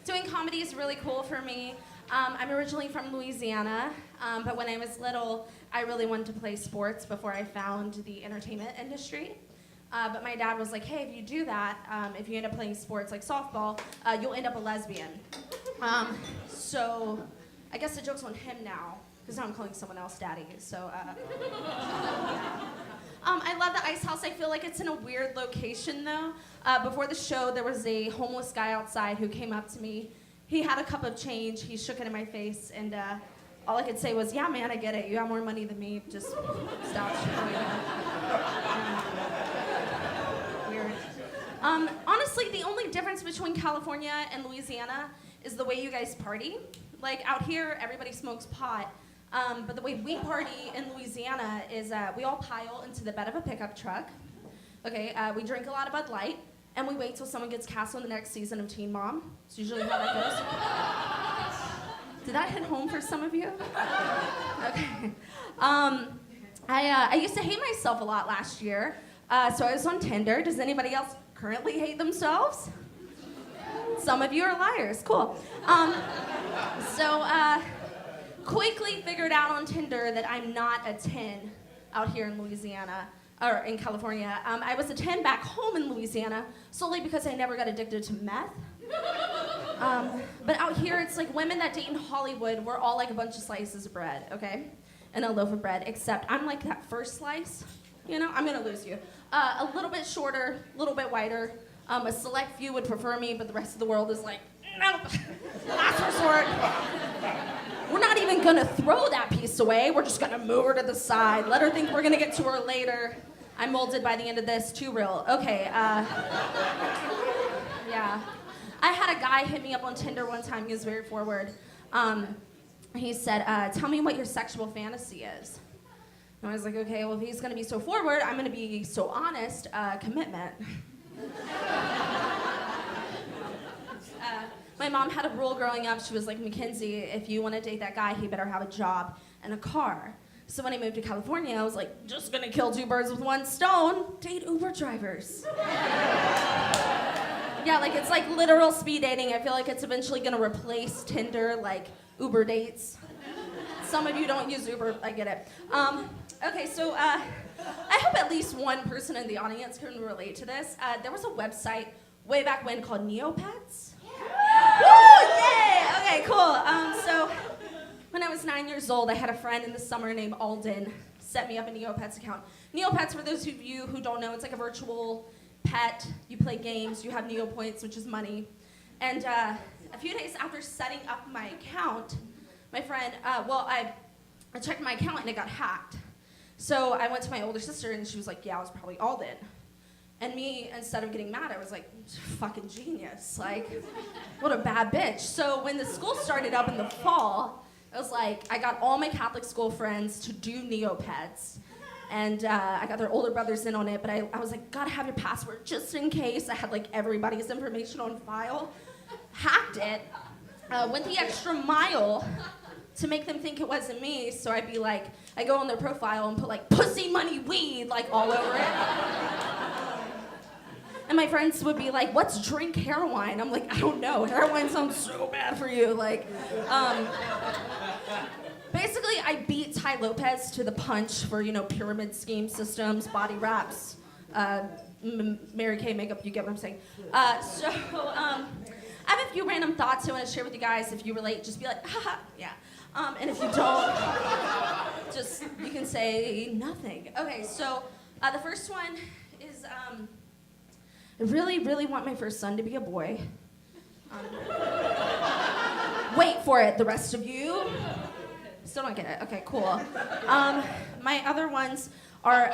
Doing comedy is really cool for me. I'm originally from Louisiana, but when I was little, I really wanted to play sports before I found the entertainment industry. But my dad was like, hey, if you do that, if you end up playing sports like softball, you'll end up a lesbian. So I guess the joke's on him now, because now I'm calling someone else daddy. So, I love the IceHouse. I feel like it's in a weird location, though. Before the show, there was a homeless guy outside who came up to me. He had a cup of change. He shook it in my face, and all I could say was, yeah, man, I get it. You have more money than me. Just stop showing up. Weird. Honestly, the only difference between California and Louisiana is the way you guys party. Like, out here, everybody smokes pot. But the way we party in Louisiana is we all pile into the bed of a pickup truck. Okay, we drink a lot of Bud Light, and we wait till someone gets cast on the next season of Teen Mom. It's usually how that goes. Did that hit home for some of you? Okay. I used to hate myself a lot last year, so I was on Tinder. Does anybody else currently hate themselves? Some of you are liars. Cool. Quickly figured out on Tinder that I'm not a 10 out here in Louisiana, or in California. I was a 10 back home in Louisiana, solely because I never got addicted to meth. But out here, it's like women that date in Hollywood, we're all like a bunch of slices of bread, okay? And a loaf of bread, except I'm like that first slice, you know? I'm gonna lose you. A little bit shorter, a little bit wider. A select few would prefer me, but the rest of the world is like, nope, last resort. We're not even gonna throw that piece away. We're just gonna move her to the side. Let her think we're gonna get to her later. I'm molded by the end of this, too real. Okay, yeah. I had a guy hit me up on Tinder one time. He was very forward. He said, tell me what your sexual fantasy is. And I was like, okay, well, if he's gonna be so forward, I'm gonna be so honest, commitment. My mom had a rule growing up. She was like, Mackenzie, if you want to date that guy, he better have a job and a car. So when I moved to California, I was like, just gonna kill two birds with one stone, date Uber drivers. Yeah, like it's like literal speed dating. I feel like it's eventually gonna replace Tinder, like Uber dates. Some of you don't use Uber, I get it. Okay, so I hope at least one person in the audience can relate to this. There was a website way back when called Neopets. Woo, yay! Okay, cool. So when I was 9 years old, I had a friend in the summer named Alden set me up a Neopets account. Neopets, for those of you who don't know, it's like a virtual pet. You play games, you have Neopoints, which is money. And a few days after setting up my account, my friend, I checked my account and it got hacked. So I went to my older sister and she was like, yeah, it was probably Alden. And me, instead of getting mad, I was like, fucking genius. Like, what a bad bitch. So when the school started up in the fall, I was like, I got all my Catholic school friends to do Neopets. And I got their older brothers in on it, but I was like, gotta have your password just in case. I had like everybody's information on file. Hacked it, went the extra mile to make them think it wasn't me. So I'd be like, I go on their profile and put like pussy, money, weed, like all over it. And my friends would be like, what's drink heroin? I'm like, I don't know. Heroin sounds so bad for you. Like, basically, I beat Ty Lopez to the punch for, you know, pyramid scheme systems, body wraps, Mary Kay makeup, you get what I'm saying. I have a few random thoughts I want to share with you guys. If you relate, just be like, haha, yeah. And if you don't, just, you can say nothing. Okay, so the first one is, I really, really want my first son to be a boy. Wait for it, the rest of you. Still don't get it. Okay, cool. My other ones are,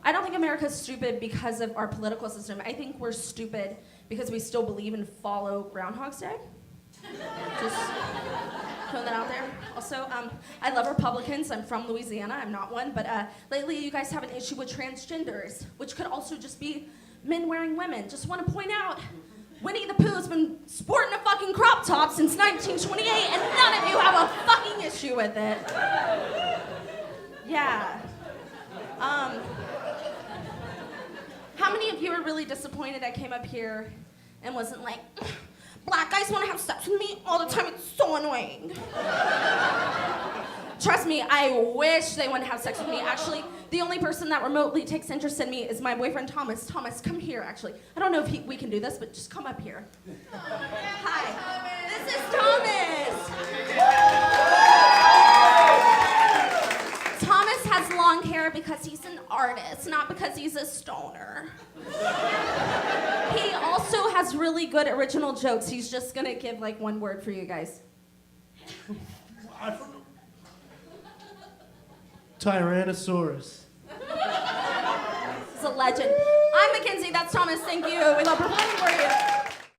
I don't think America's stupid because of our political system. I think we're stupid because we still believe and follow Groundhog's Day. Just throwing that out there. Also, I love Republicans. I'm from Louisiana. I'm not one. But lately, you guys have an issue with transgenders, which could also just be men wearing women. Just want to point out, Winnie the Pooh's been sporting a fucking crop top since 1928, and none of you have a fucking issue with it. Yeah. How many of you are really disappointed I came up here and wasn't like, black guys want to have sex with me all the time, it's so annoying. Trust me, I wish they wanted to have sex with me. Actually, the only person that remotely takes interest in me is my boyfriend, Thomas. Thomas, come here, actually. I don't know if we can do this, but just come up here. Hi. This is Thomas. Thomas has long hair because he's an artist, not because he's a stoner. He also has really good original jokes. He's just gonna give like one word for you guys. I don't know. Tyrannosaurus. He's a legend. I'm Mackenzie, that's Thomas, thank you. We love performing for you.